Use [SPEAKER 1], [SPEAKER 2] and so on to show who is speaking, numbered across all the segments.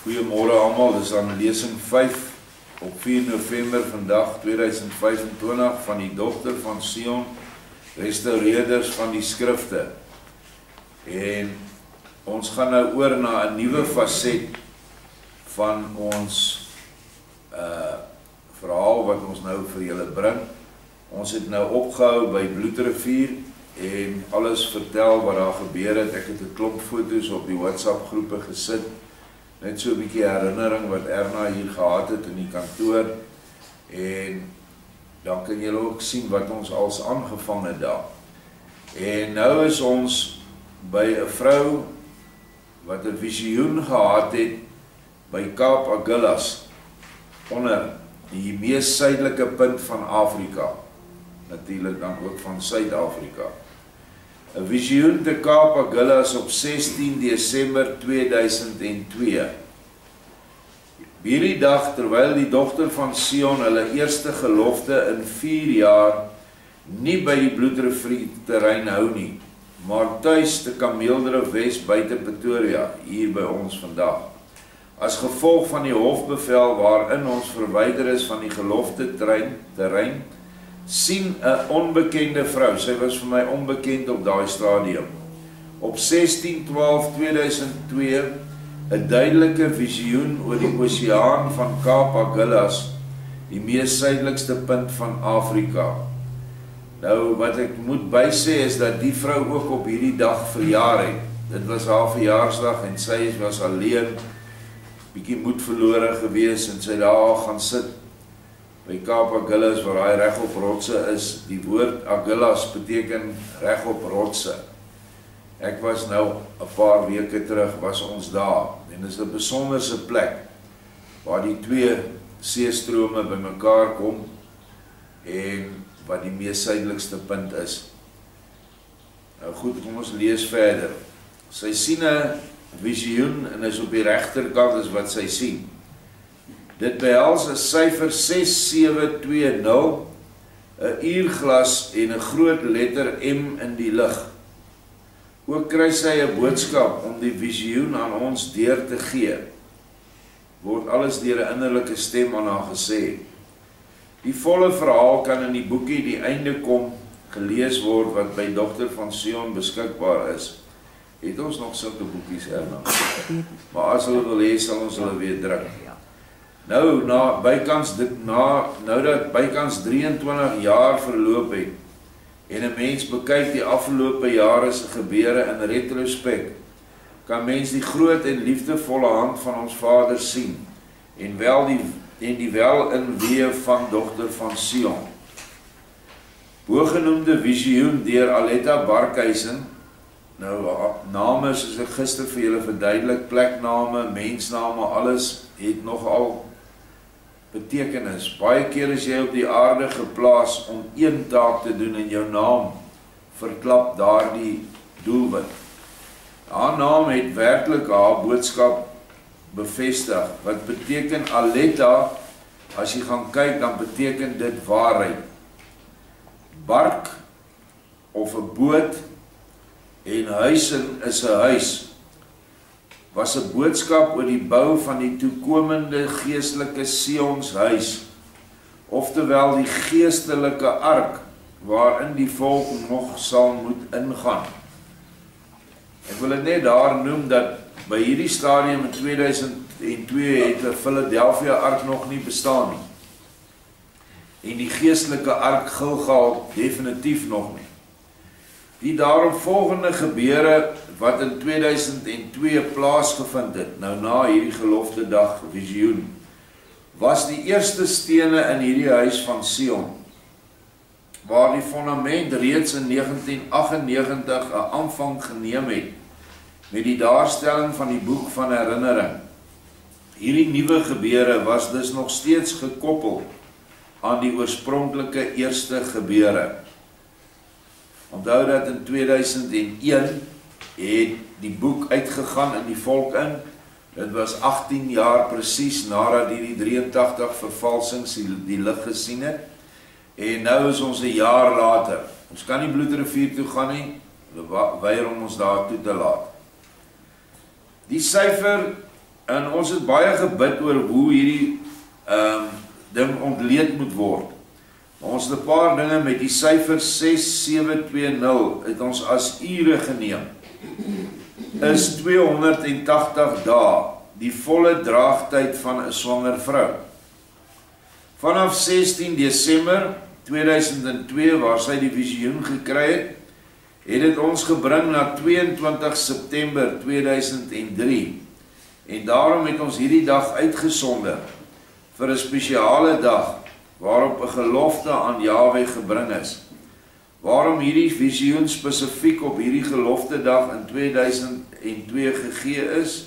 [SPEAKER 1] Goeiemôre almal, dis aan lesing 5 op 4 November vandag 2025 van die Dogter van Sion, Restaureerders van die Skrifte. En ons gaan nou oor na 'n nuwe faset van ons verhaal wat ons nou vir julle bring. Ons het nou opgehou by Bloedrivier en alles vertel wat daar gebeur het. Ek het 'n klomp foto's op die WhatsApp groepe gesit. Net so 'n bietjie herinnering wat Erna hier gehad het in die kantoor. En dan kan julle ook sien wat ons als aangevang het daar. En nou is ons by 'n vrou wat 'n visioen gehad het by Kaap Agulhas, onder die mees suidelike punt van Afrika. Natuurlik dan ook van Suid-Afrika. 'n Visioen te Kaap Agulhas op 16 Desember 2002. Hierdie dag, terwyl die Dogter van Sion hulle eerste gelofte in 4 jaar nie by die Bloedrivier terrein hou nie, maar tuis te Kameeldrift Wes buite Pretoria, hier by ons vandag. As gevolg van die hofbevel waarin ons verwyder is van die gelofte terrein, sien 'n onbekende vrou, sy was vir my onbekend op daai stadium, op 16/12/2002 'n duidelike visioen oor die oseaan van Kaap Agulhas, die mees suidelikste punt van Afrika. Nou wat ek moet bysê is dat die vrou ook op hierdie dag verjaar het. Dit was haar verjaarsdag en sy was alleen, bietjie moed verlore gewees en sy daar gaan sit by Kaap Agulhas waar hy reg op rotse is. Die woord Agulhas beteken reg op rotse. Ek was nou 'n paar weke terug, was ons daar, en dit is 'n besonderse plek waar die twee seestrome bymekaar kom en wat die mees suidelikste punt is. Nou goed, kom ons lees verder. Sy sien 'n visioen en is op die regterkant is wat sy sien. Dit behels 'n syfer 6720, 'n uurglas en 'n groot letter M in die lug. Ook kry sy 'n boodskap om die visioen aan ons deur te gee. Word alles deur 'n innerlike stem aan haar gesê. Die volle verhaal kan in die boekie Die Einde Kom gelees word wat by Dogter van Sion beskikbaar is. Het ons nog sulke boekies, Erna? Maar as hulle wil hê, sal ons hulle weer druk. Nou, dat bykans 23 jaar verloop het, en 'n mens bekyk die afgelope jare se gebeure in retrospek, kan mens die groot en liefdevolle hand van ons Vader sien, en die wel in weë van Dogter van Sion. Bogenoemde visioen deur Aletta Barkhuizen. Nou, name soos ek gister vir julle verduidelik, plekname, mensname, alles het nogal betekenis. Baie keer is jy op die aarde geplaas om een taak te doen en jou naam verklap daardie doelwit. Haar naam het werklik haar boodskap bevestig. Wat beteken Aletta? As jy gaan kyk, dan beteken dit waarheid. Bark of 'n boot en huisen is 'n huis, was 'n boodskap oor die bou van die toekomende geestelike Sionshuis, oftewel die geestelike ark waarin die volk nog sal moet ingaan. Ek wil dit net daar noem dat by hierdie stadium in 2002 het 'n Philadelphia ark nog nie bestaan nie. En die geestelike ark Gilgal definitief nog nie. Die daaropvolgende gebeure wat in 2002 plaasgevind het, nou na hierdie gelofte dag visioen, was die eerste stene in hierdie huis van Sion, waar die fondament reeds in 1998 'n aanvang geneem het met die daarstelling van die boek van herinnering. Hierdie nuwe gebeure was dus nog steeds gekoppel aan die oorspronklike eerste gebeure. Onthou dat in 2001 het die boek uitgegaan in die volk in. Dit was 18 jaar presies nadat die 83 vervalsings die lig gesien het. En nou is ons 'n jaar later. Ons kan nie Bloedrivier toe gaan nie, hulle weier om ons daar toe te laat. Die syfer En ons het baie gebid oor hoe hierdie ding ontleed moet word. Maar ons het 'n paar dinge met die syfer 6720 het ons as ure geneem. Is 280 dae, die volle draagtyd van 'n swanger vrou. Vanaf 16 Desember 2002, waar sy die visioen gekry het dit ons gebring na 22 September 2003. En daarom het ons hierdie dag uitgesonder vir 'n spesiale dag waarop 'n gelofte aan Jahwe gebring is. Waarom hierdie visioen spesifiek op hierdie gelofte dag in 2002 gegee is,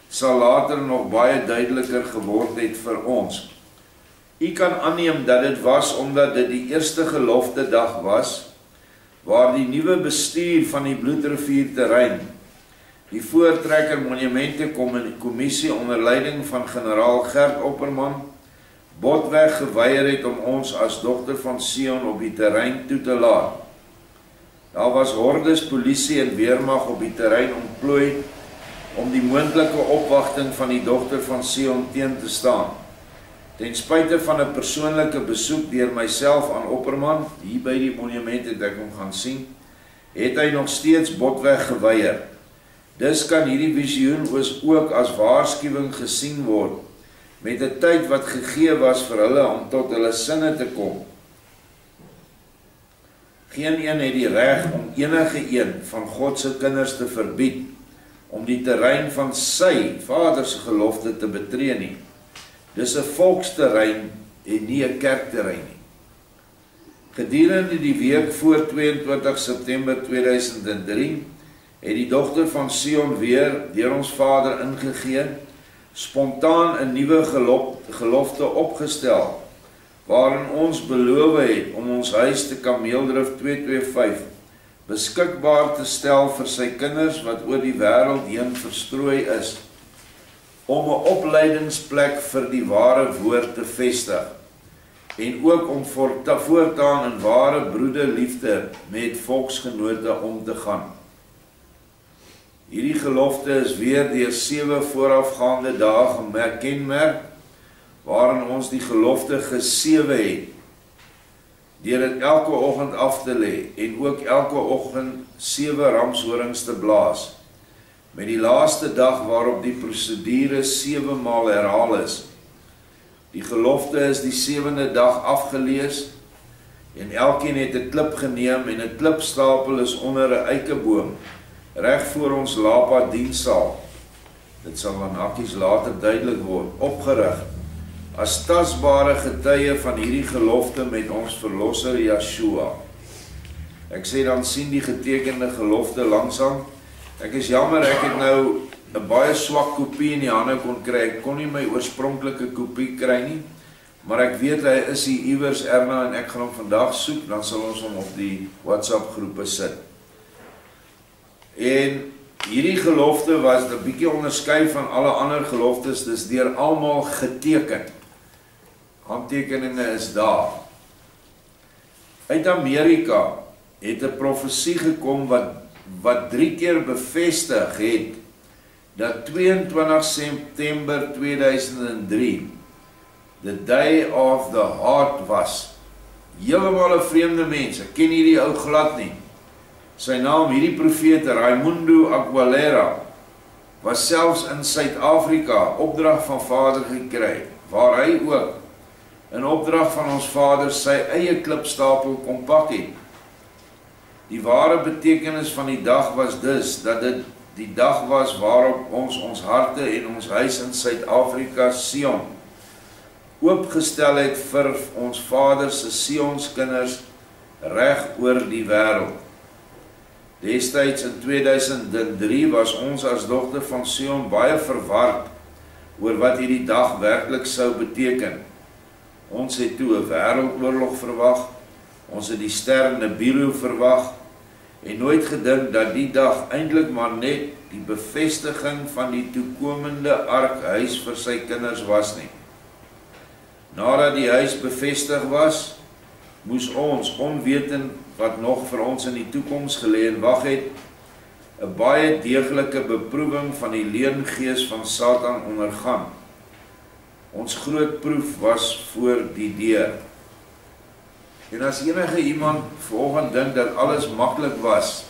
[SPEAKER 1] sal later nog baie duideliker geword het vir ons. U kan aanneem dat dit was omdat dit die eerste gelofte dag was, waar die nuwe bestuur van die Bloedrivier terrein, die Voortrekker Monumente Kommissie onder leiding van generaal Gert Opperman, botweg geweier het om ons as Dogter van Sion op die terrein toe te laat. Daar was hordes polisie en weermag op die terrein ontplooi om die moontlike opwagting van die Dogter van Sion teen te staan. Ten spyte van 'n persoonlike besoek deur myself aan Opperman, hier by die monument het ek hom gaan sien, het hy nog steeds botweg geweier. Dus kan hierdie visioen ook as waarskuwing gesien word, met 'n tyd wat gegee was vir hulle om tot hulle sinne te kom. Geen een het die reg om enige een van God se kinders te verbied, om die terrein van sy Vader se gelofte te betree nie. Dis 'n volksterrein en nie 'n kerkterrein nie. Gedurende die week voor 22 September 2003 het die Dogter van Sion weer deur ons Vader ingegee, spontaan 'n nuwe gelofte opgestel, waarin ons beloof het om ons huis te Kameeldrif 225 beskikbaar te stel vir sy kinders wat oor die wêreld heen verstrooi is, om 'n opleidingsplek vir die ware woord te vestig, en ook om voortaan in ware broederliefde met volksgenote om te gaan. Hierdie gelofte is weer deur 7 voorafgaande dae gekenmerk, waarin ons die gelofte gesewe het, deur dit elke oggend af te lê, en ook elke oggend 7 ramshorings te blaas, met die laaste dag waarop die prosedure 7 maal herhaal is. Die gelofte is die 7de dag afgelees, en elkeen het 'n klip geneem, en 'n klipstapel is onder 'n eikeboom, reg voor ons Lapa dienssaal. Dit sal aan hakkies later duidelik word, opgerig, as tasbare getuie van hierdie gelofte met ons verlosser Yeshua. Ek sê dan sien die getekende gelofte langsam. Ek is jammer, ek het nou 'n baie swak kopie in die hande kon kry. Ek kon nie my oorspronklike kopie kry nie, maar ek weet hy is hier iewers, Erna, en ek gaan hom vandag soek, dan sal ons hom op die WhatsApp groepe sit. En hierdie gelofte was 'n bietjie onderskei van alle ander geloftes, dis deur almal geteken. Handtekeninge is daar. Uit Amerika het 'n profesie gekom wat 3 keer bevestig het dat 22 September 2003 the day of the heart was. Heeltemal 'n vreemde mens, ek ken hierdie ou glad nie. Sy naam, hierdie profeet Raimundo Aguilera, was selfs in Suid-Afrika opdrag van Vader gekry, waar hy ook in opdrag van ons Vader sy eie klipstapel kom pak het. Die ware betekenis van die dag was dus, dat dit die dag was waarop ons harte en ons huis in Suid-Afrika, Sion, oopgestel het vir ons Vader se Sionskinders reg oor die wêreld. Destyds in 2003 was ons as Dogter van Sion baie verward oor wat hierdie dag werklik sou beteken. Ons het toe 'n wêreldoorlog verwag, ons het die ster Nibiru verwag, en nooit gedink dat die dag eintlik maar net die bevestiging van die toekomende arkhuis vir sy kinders was nie. Nadat die huis bevestig was, moes ons, onwetend wat nog vir ons in die toekoms gelê en wag het, 'n baie deeglike beproewing van die leengees van Satan ondergaan. Ons groot proef was voor die deur. En as enige iemand vanoggend dink dat alles maklik was,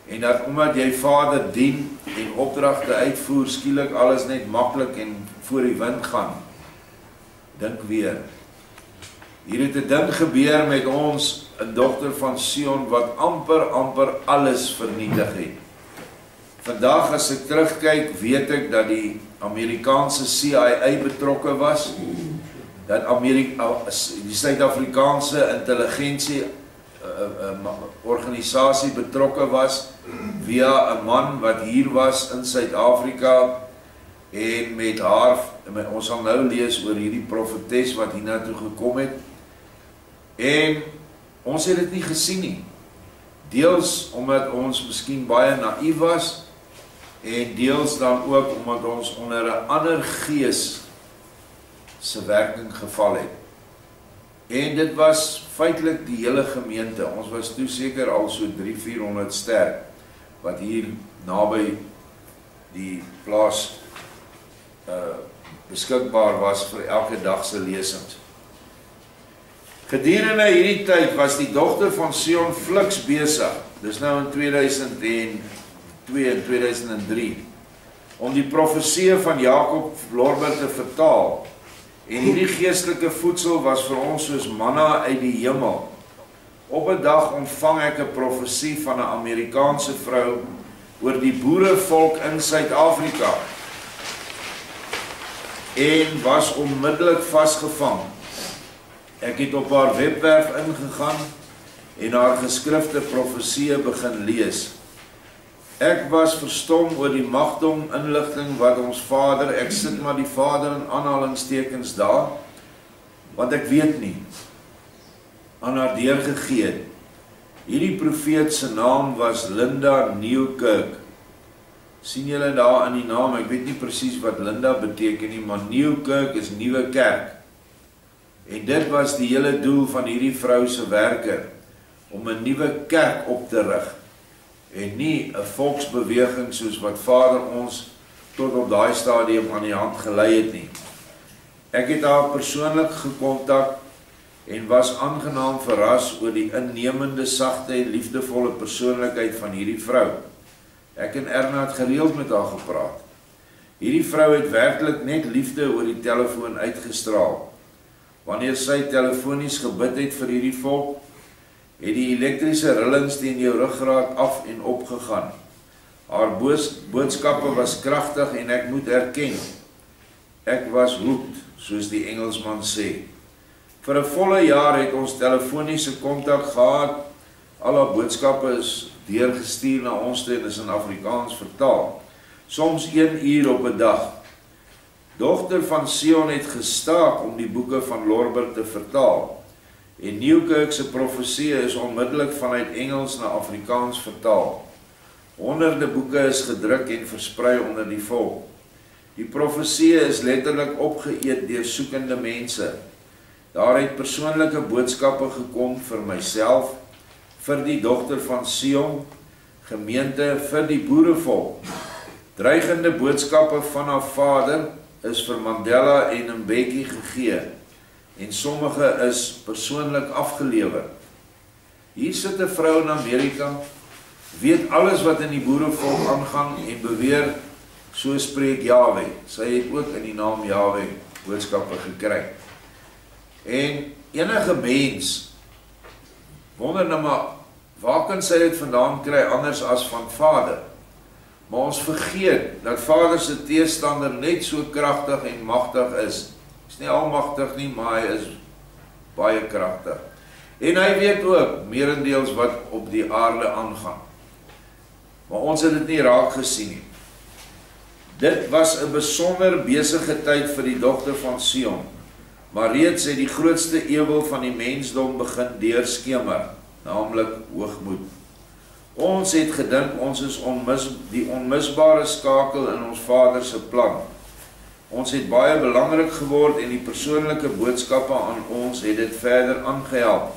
[SPEAKER 1] en dat omdat jy Vader dien en opdragte uitvoer, skielik alles net maklik en voor die wind gaan, dink weer. Hier het 'n ding gebeur met ons, 'n dogter van Sion, wat amper alles vernietig het. Vandag as ek terugkyk, weet ek dat die Amerikaanse CIA betrokke was, dat die Suid-Afrikaanse intelligensie organisasie betrokke was, via 'n man wat hier was in Suid-Afrika, en met haar, ons sal nou lees oor hierdie profetes wat hiernatoe gekom het, en ons het dit nie gesien nie. Deels omdat ons miskien baie naïef was, en deels dan ook omdat ons onder 'n ander gees se werking geval het. En dit was feitelik die hele gemeente. Ons was toe seker al so 300-400 sterk, wat hier naby die plaas beskikbaar was vir elke dag se lesings. Gedurende hierdie tyd was die dogter van Sion fliks besig, dis nou in 2002 en 2003, om die profeseë van Jakob Lorber te vertaal. En hierdie geestelike voedsel was vir ons soos manna uit die hemel. Op 'n dag ontvang ek 'n profesie van 'n Amerikaanse vrou oor die boerevolk in Suid-Afrika, en was onmiddellik vasgevang. Ek het op haar webwerf ingegaan en haar geskrifte profeseë begin lees. Ek was verstom oor die magdom inligting wat ons Vader, ek sit maar die Vader in aanhalingstekens daar, want ek weet nie, aan haar deurgegee het. Hierdie profeet se naam was Linda Newkirk. Sien julle daar in die naam, ek weet nie presies wat Linda beteken nie, maar Newkirk is nuwe kerk. En dit was die hele doel van hierdie vrou se werke, om 'n nuwe kerk op te rig, en nie 'n volksbeweging soos wat Vader ons tot op daai stadium aan die hand gelei het nie. Ek het haar persoonlik gekontak en was aangenaam verras oor die innemende, sagte en liefdevolle persoonlikheid van hierdie vrou. Ek en Erna het gereeld met haar gepraat. Hierdie vrou het werklik net liefde oor die telefoon uitgestraal. Wanneer sy telefonies gebid het vir hierdie volk, het die elektriese rillings teen jou ruggraat af en op gegaan. Haar boodskappe was kragtig en ek moet erken, ek was hooked, soos die Engelsman sê. Vir 'n volle jaar het ons telefoniese kontak gehad. Al haar boodskappe is deurgestuur na ons toe en is in Afrikaans vertaal. Soms 1 uur op 'n dag. Dogter van Sion het gestaak om die boeke van Lorber te vertaal. En Newkirk se profeseë is onmiddellik vanuit Engels na Afrikaans vertaal. Honderde boeke is gedruk en versprei onder die volk. Die profeseë is letterlik opgeëet deur soekende mense. Daar het persoonlike boodskappe gekom vir myself, vir die dogter van Sion, gemeente, vir die boerevolk. Dreigende boodskappe van haar Vader is vir Mandela en Mbeki gegee, en sommige is persoonlik afgelewer. Hier sit 'n vrou in Amerika, weet alles wat in die boerevolk aangaan en beweer, so spreek Yahweh. Sy het ook in die naam Yahweh boodskappe gekry. En enige mens wonder nou maar, waar kan sy dit vandaan kry anders as van Vader? Maar ons vergeet dat Vader se teestander net so kragtig en magtig is. Hy is nie almagtig nie, maar hy is baie kragtig. En hy weet ook meerendeels wat op die aarde aangaan. Maar ons het dit nie raak gesien nie. Dit was 'n besonder besige tyd vir die dogter van Sion, maar reeds het die grootste ewel van die mensdom begin deurskemer, naamlik hoogmoed. Ons het gedink ons is die onmisbare skakel in ons Vader se plan. Ons het baie belangrik geword en die persoonlike boodskappe aan ons het dit verder aangehelp.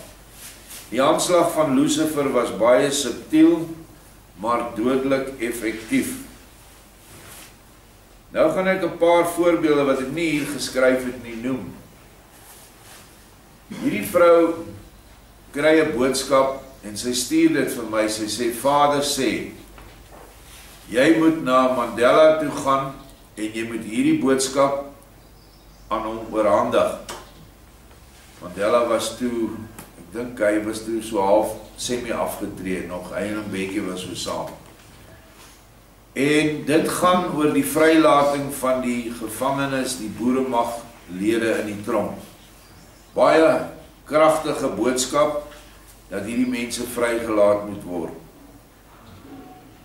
[SPEAKER 1] Die aanslag van Lucifer was baie subtiel, maar dodelik effektief. Nou gaan ek 'n paar voorbeelde wat ek nie hier geskryf het nie noem. Hierdie vrou kry 'n boodskap en sy stuur dit vir my. Sy sê, Vader sê, jy moet na Mandela toe gaan en jy moet hierdie boodskap aan hom oorhandig. Mandela was toe, ek dink hy was toe so half semi-afgetree, nog hy en Bekkie was so saam. En dit gaan oor die vrylating van die gevangenes, die boeremaglede in die tronk. Baie kragtige boodskap dat hierdie mense vrygelaat moet word.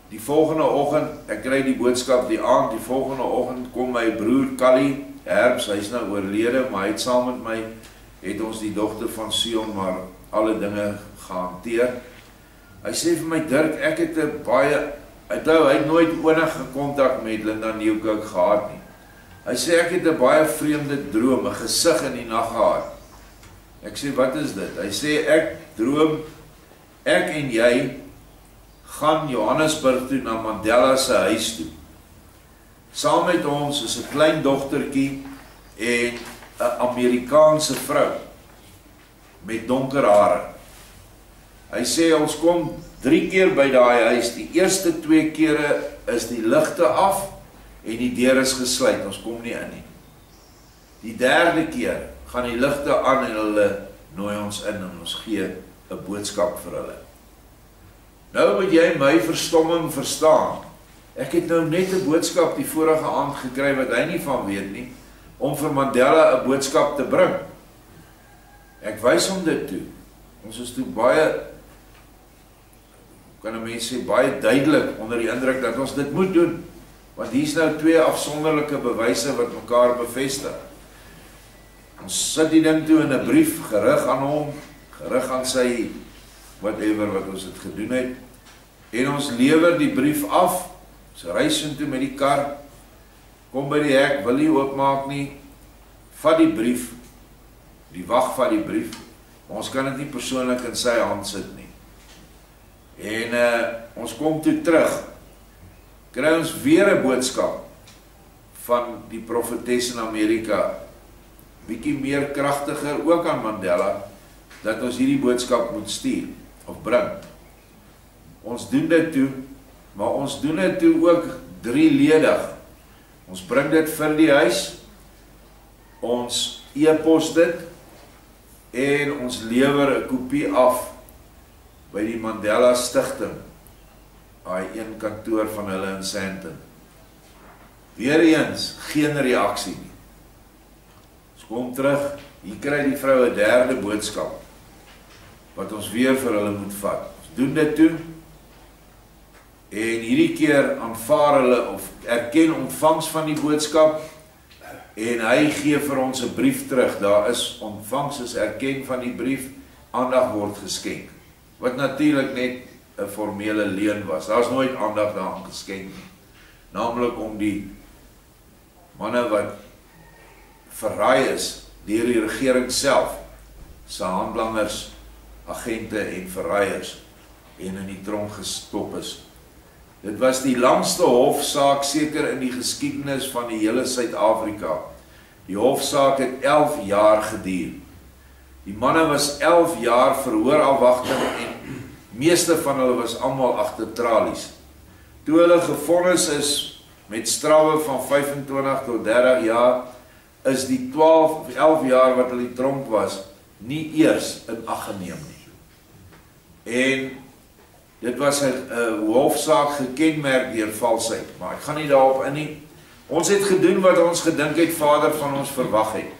[SPEAKER 1] Die volgende oggend, ek kry die boodskap die aand, die volgende oggend kom my broer Callie Herbs, hy is nou oorlede, maar hy het saam met my, het ons die dogter van Sion maar alle dinge gehanteer. Hy sê vir my, Dirk, ek het 'n baie, hy het nooit enige kontak met Linda Nieuwkoek gehad nie. Hy sê, ek het 'n baie vreemde droom, 'n gesig in die nag gehad. Ek sê, wat is dit? Hy sê, ek droom, ek en jy gaan Johannesburg toe na Mandela se huis toe. Saam met ons is 'n klein dogtertjie en 'n Amerikaanse vrou met donker hare. Hy sê, ons kom 3 keer by daai huis. Die eerste 2 kere is die ligte af en die deur is gesluit. Ons kom nie in nie. Die 3de keer gaan die ligte aan en hulle nooi ons in en ons gee 'n boodskap vir hulle. Nou moet jy my verstomming verstaan. Ek het nou net 'n boodskap die vorige aand gekry wat hy nie van weet nie, om vir Mandela 'n boodskap te bring. Ek wys hom dit toe. Ons is toe baie, kan 'n mens sê, baie duidelik onder die indruk dat ons dit moet doen, want hier is nou 2 afsonderlike bewyse wat mekaar bevestig. Ons sit die ding toe in 'n brief, gerig aan hom, gerig aan sy whatever wat ons het gedoen het, en ons lewer die brief af. Ons ry soontoe met die kar, kom by die hek, wil nie oopmaak nie, vat die brief, die wag vat die brief, maar ons kan dit nie persoonlik in sy hand sit nie. En ons kom toe terug, kry ons weer 'n boodskap van die profetes in Amerika, bietjie meer kragtiger, ook aan Mandela, dat ons hierdie boodskap moet stuur, of bring. Ons doen dit toe, maar ons doen dit toe ook 3-ledig. Ons bring dit vir die huis, ons e-pos dit, en ons lewer 'n kopie af by die Mandela Stichting, daai een kantoor van hulle in Sandton. Weereens, geen reaksie nie. Ons kom terug, hier kry die vrou 'n 3de boodskap, wat ons weer vir hulle moet vat. Ons doen dit toe, en hierdie keer aanvaar hulle of erken ontvangs van die boodskap, en hy gee vir ons 'n brief terug. Daar is ontvangs, is erken van die brief, aandag word geskenk, wat natuurlik net 'n formele leen was. Daar is nooit aandag daaraan geskenk nie, naamlik om die manne wat verraai is deur die regering self, se handlangers, agente en verraaiers, en in die tronk gestop is. Dit was die langste hofsaak seker in die geskiedenis van die hele Suid-Afrika. Die hofsaak het 11 jaar geduur. Die manne was 11 jaar verhoorafwagting en meeste van hulle was almal agter tralies. Toe hulle gevonnis is met strawwe van 25 tot 30 jaar, is die 12 of 11 jaar wat hulle die tronk was, nie eers in ag geneem nie. En dit was 'n hofsaak gekenmerk deur valsheid, maar ek gaan nie daarop in nie. Ons het gedoen wat ons gedink het Vader van ons verwag het.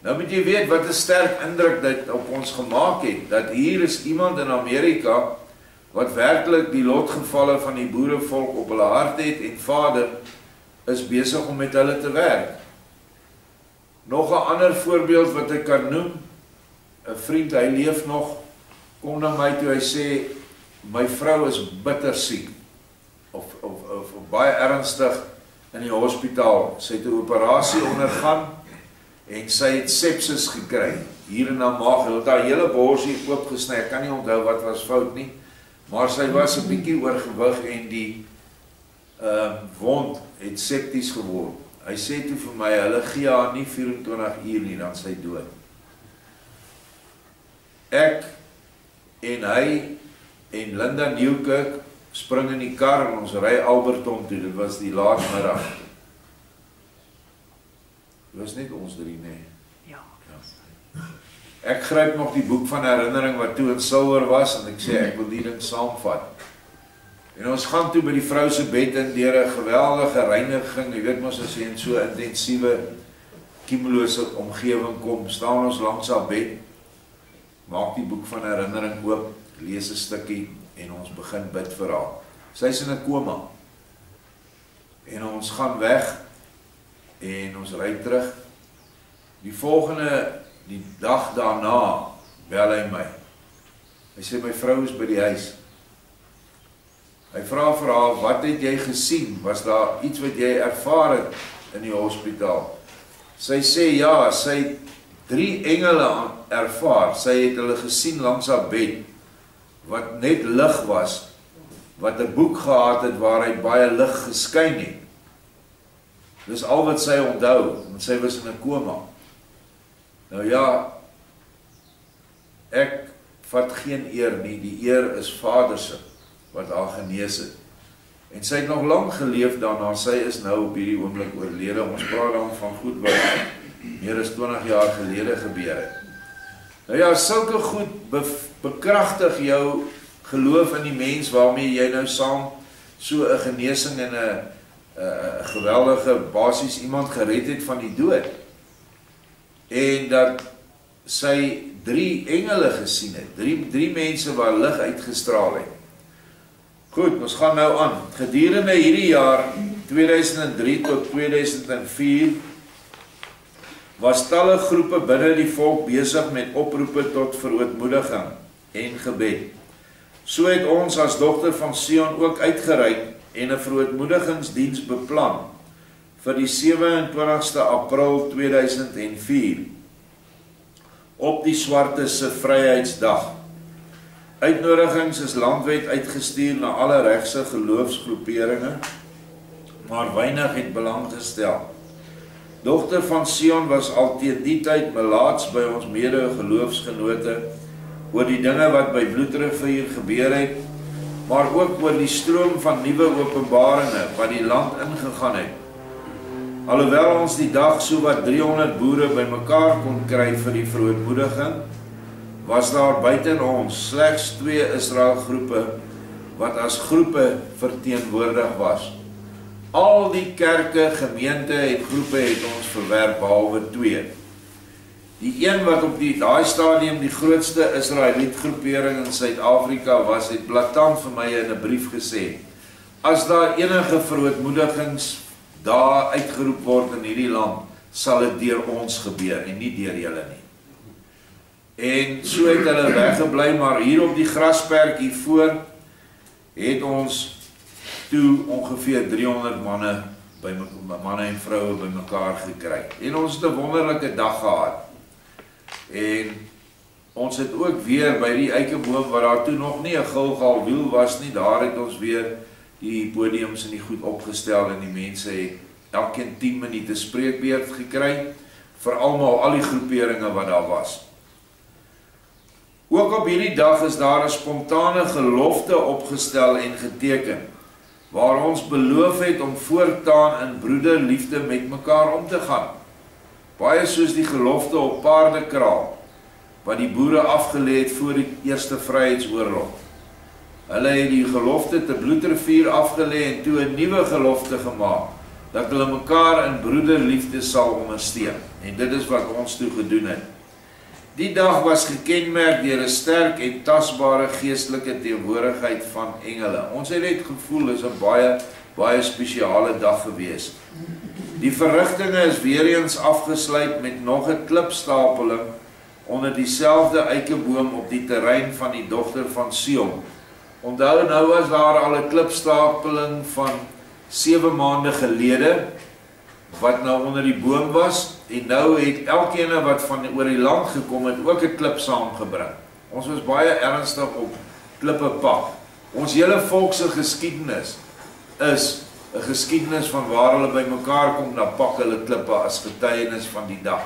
[SPEAKER 1] Nou moet jy weet wat 'n sterk indruk dit op ons gemaak het, dat hier is iemand in Amerika wat werklik die lotgevalle van die boerevolk op hulle hart het, en Vader is besig om met hulle te werk. Nog 'n ander voorbeeld wat ek kan noem, 'n vriend, hy leef nog, kom na my toe, hy sê, my vrou is bitter siek, of baie ernstig in die hospitaal. Sy het 'n operasie ondergaan, en sy het sepsis gekry, hier in haar maag, hy het haar hele borsie oopgesny, ek kan nie onthou wat was fout nie, maar sy was 'n bietjie oorgewig en die wond het septies geword. Hy sê toe vir my, hulle gee haar nie 24 uur nie, dan sy dood. Ek en hy en Linda Nieuwkirk spring in die kar en ons ry Alberton toe, dit was die laatmiddag. Dit was net ons drie, nee.
[SPEAKER 2] Ja.
[SPEAKER 1] Ek gryp nog die boek van herinnering wat toe in silwer was en ek sê ek wil die ding saamvat. En ons gaan toe by die vrou se bed in deur 'n geweldige reiniging, jy weet mos as jy in so 'n intensiewe kiemlose omgewing kom, staan ons langs haar bed, maak die boek van herinnering oop, lees 'n stukkie en ons begin bid vir haar. Sy is in 'n koma. En ons gaan weg en ons ry terug. Die dag daarna bel hy my. Hy sê my vrou is by die huis. Hy vra vir haar, wat het jy gesien? Was daar iets wat jy ervaar het in die hospitaal? Sy sê ja, sy het 3 engele ervaar. Sy het hulle gesien langs haar bed, wat net lig was, wat 'n boek gehad het waar hy baie lig geskyn het. Dis al wat sy onthou, want sy was in 'n koma. Nou ja, ek vat geen eer nie, die eer is Vader se, wat haar genees het. En sy het nog lang geleef daarna, sy is nou op hierdie oomblik oorlede. Ons praat dan van goed wat meer as 20 jaar gelede gebeur het. Nou ja, sulke goed bekragtig jou geloof in die mens waarmee jy nou saam so 'n genesing en 'n geweldige basies iemand gered het van die dood. En dat sy 3 engele gesien het, 3 mense waar lig uitgestraal het. Goed, ons gaan nou aan. Gedurende hierdie jaar 2003 tot 2004 was talle groepe binne die volk besig met oproepe tot verootmoediging en gebed. So het ons as Dogter van Sion ook uitgereik en 'n verootmoedigingsdiens beplan vir die 27ste April 2004 op die Swartes se Vryheidsdag. Uitnodigings is landwyd uitgestuur na alle regse geloofsgroeperinge, maar weinig het belang gestel. Dogter van Sion was al teen die tyd melaats by ons mede-geloofsgenote oor die dinge wat by Bloedrivier gebeur het, maar ook oor die stroom van nuwe openbaringe wat die land ingegaan het. Alhoewel ons die dag so wat 300 boere bymekaar kon kry vir die verootmoediging, was daar buiten ons slegs 2 Israel groepe wat as groepe verteenwoordig was. Al die kerke, gemeente en groepe het ons verwerp behalwe 2. Die een wat op daai stadium die grootste Israeliet groepering in Suid-Afrika was, het blaatant vir my in 'n brief gesê: as daar enige verootmoedigings daar uitgeroep word in hierdie land, sal dit deur ons gebeur en nie deur julle nie. En so het hulle weggebly, maar hier op die grasperk hiervoor het ons toe ongeveer 300 manne en vroue bymekaar gekry. En ons het 'n wonderlike dag gehad. En ons het ook weer by die eikeboom waar daar toe nog nie 'n Gilgal wiel was nie, daar het ons weer die podiums en die goed opgestel en die mense het elkeen 10 minute spreekbeurt gekry vir almal, al die groeperinge wat daar was. Ook op hierdie dag is daar 'n spontane gelofte opgestel en geteken, waar ons beloof het om voortaan in broederliefde met mekaar om te gaan. Baie soos die gelofte op Paardekraal, wat die boere afgelê het voor die Eerste Vryheidsoorlog. Hulle het die gelofte te Bloedrivier afgelê en toe 'n nuwe gelofte gemaak, dat hulle mekaar in broederliefde sal ondersteun. En dit is wat ons toe gedoen het. Die dag was gekenmerk deur 'n sterk en tasbare geestelike teenwoordigheid van engele. Ons het net gevoel is 'n baie spesiale dag gewees. Die verrigtinge is weer eens afgesluit met nog 'n klipstapeling onder dieselfde eikeboom op die terrein van die Dogter van Sion. Onthou, nou was daar al 'n klipstapeling van 7 maande gelede, wat nou onder die boom was, en nou het elkeen wat van oor die land gekom het, ook 'n klip saamgebring. Ons was baie ernstig op klippe pak. Ons hele volk se geskiedenis is 'n geskiedenis van waar hulle by mekaar kom, dan pak hulle klippe as getuienis van die dag.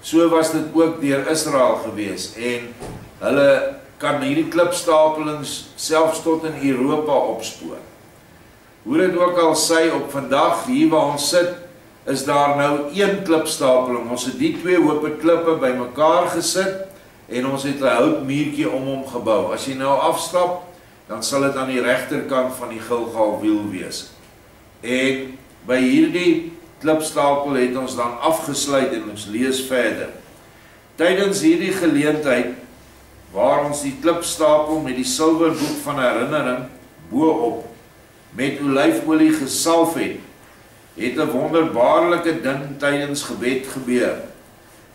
[SPEAKER 1] So was dit ook deur Israel gewees, en hulle kan hierdie klipstapelings selfs tot in Europa opspoor. Hoe dit ook al sê, op vandag, hier waar ons sit, is daar nou een klipstapeling. Ons het die twee hoope klippe by mekaar gesit, en ons het 'n houtmuurtjie om hom gebou. As jy nou afstap, dan sal dit aan die regterkant van die Gilgalwiel wees. En by hierdie klipstapel het ons dan afgesluit, en ons lees verder. Tydens hierdie geleentheid, waar ons die klipstapel met die silwerboek van herinnering bo-op met olyfolie gesalf het, het 'n wonderbaarlike ding tydens gebed gebeur.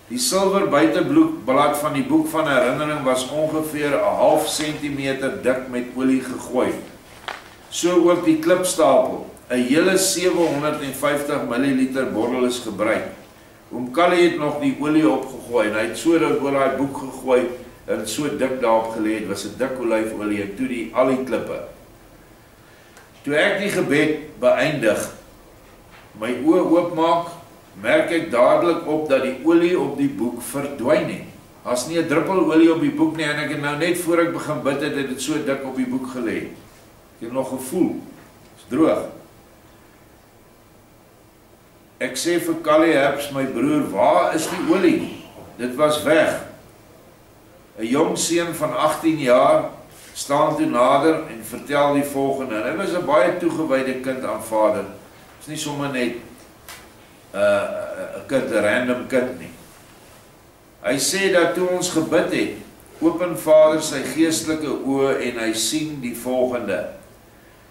[SPEAKER 1] Die silwer buiteblad van die boek van herinnering was ongeveer 'n half sentimeter dik met olie gegooi. So ook die klipstapel. 'n hele 750 ml bottel is gebruik. Oom Callie het nog die olie opgegooi, en hy het so dit oor daai boek gegooi, en so dik daarop gelê het, was 'n dik olyfolie, en toe al die klippe. Toe ek die gebed beëindig, my oë oopmaak, merk ek dadelik op dat die olie op die boek verdwyn het. As nie 'n druppel olie op die boek nie, en ek het nou net voor ek begin bid het, dit so dik op die boek gelê. Ek het nog gevoel, is droog. Ek sê vir Callie Herbs, my broer, waar is die olie? Dit was weg. 'n Jong seun van 18 jaar staan toe nader en vertel die volgende. En hy was 'n baie toegewyde kind aan Vader. Is nie sommer net 'n kind, 'n random kind nie. Hy sê dat toe ons gebid het, open Vader sy geestelike oë en hy sien die volgende.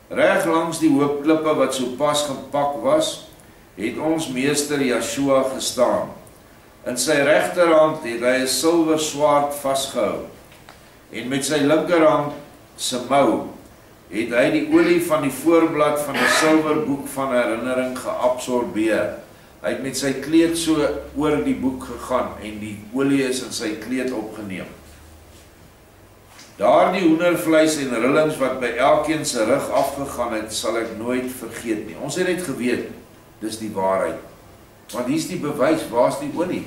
[SPEAKER 1] Reg langs die hoop klippe wat so pas gepak was, het ons meester Yeshua gestaan. In sy regterhand het hy 'n silwer swaard vasgehou, en met sy linkerhand se mou het hy die olie van die voorblad van 'n silwerboek van herinnering geabsorbeer. Hy het met sy kleed so oor die boek gegaan, en die olie is in sy kleed opgeneem. Daardie hoendervleis en rillings wat by elkeen se rug afgegaan het, sal ek nooit vergeet nie. Ons het net geweet, dis die waarheid. Want hier's die bewys, waar's die olie?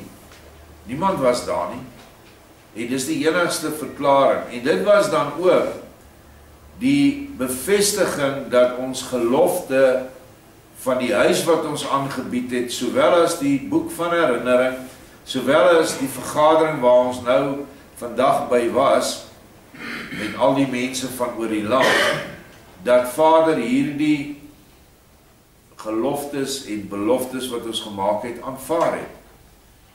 [SPEAKER 1] Niemand was daar nie. En dis die enigste verklaring. En dit was dan ook die bevestiging dat ons gelofte van die huis wat ons aangebied het, sowel as die boek van herinnering, sowel as die vergadering waar ons nou vandag by was, met al die mense van oor die land, dat Vader hierdie geloftes en beloftes wat ons gemaak het, aanvaar het.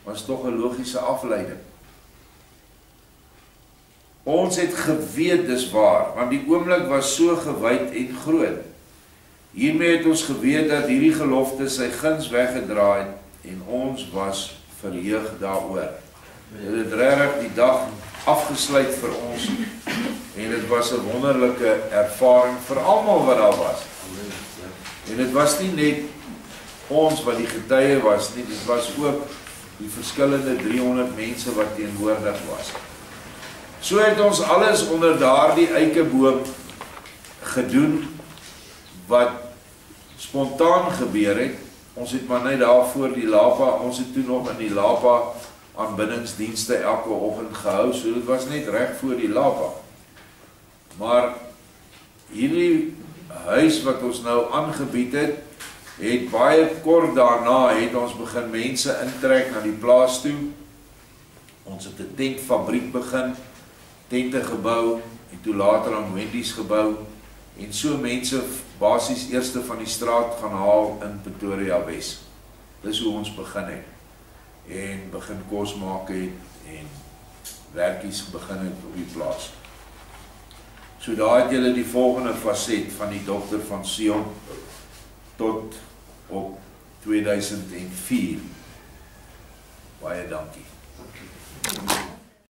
[SPEAKER 1] Was tog 'n logiese afleiding. Ons het geweet dis waar, want die oomblik was so gewyd en groot. Hiermee het ons geweet dat hierdie gelofte sy guns weggedra het, en ons was verheug daaroor. Dit het regtig die dag afgesluit vir ons, en dit was 'n wonderlike ervaring vir almal wat daar was. En dit was nie net ons wat die getuie was nie, dit was ook die verskillende 300 mense wat teenwoordig was. So het ons alles onder daardie eikeboom gedoen wat spontaan gebeur het. Ons het maar net daar voor die Lapa, ons het toe nog in die Lapa aanbiddingsdienste elke oggend gehou, so dit was net reg voor die Lapa. Maar hierdie huis wat ons nou aangebied het baie kort daarna het ons begin mense intrek na die plaas toe. Ons het 'n tentfabriek begin, tente gebou, en toe later aan Wendy's gebou, en so mense basies eerste van die straat gaan haal in Pretoria Wes. Dis hoe ons begin het, en begin kos maak het, en werkies begin het op die plaas. So daar het julle die volgende faset van die dogter van Sion tot op 2004. Baie dankie.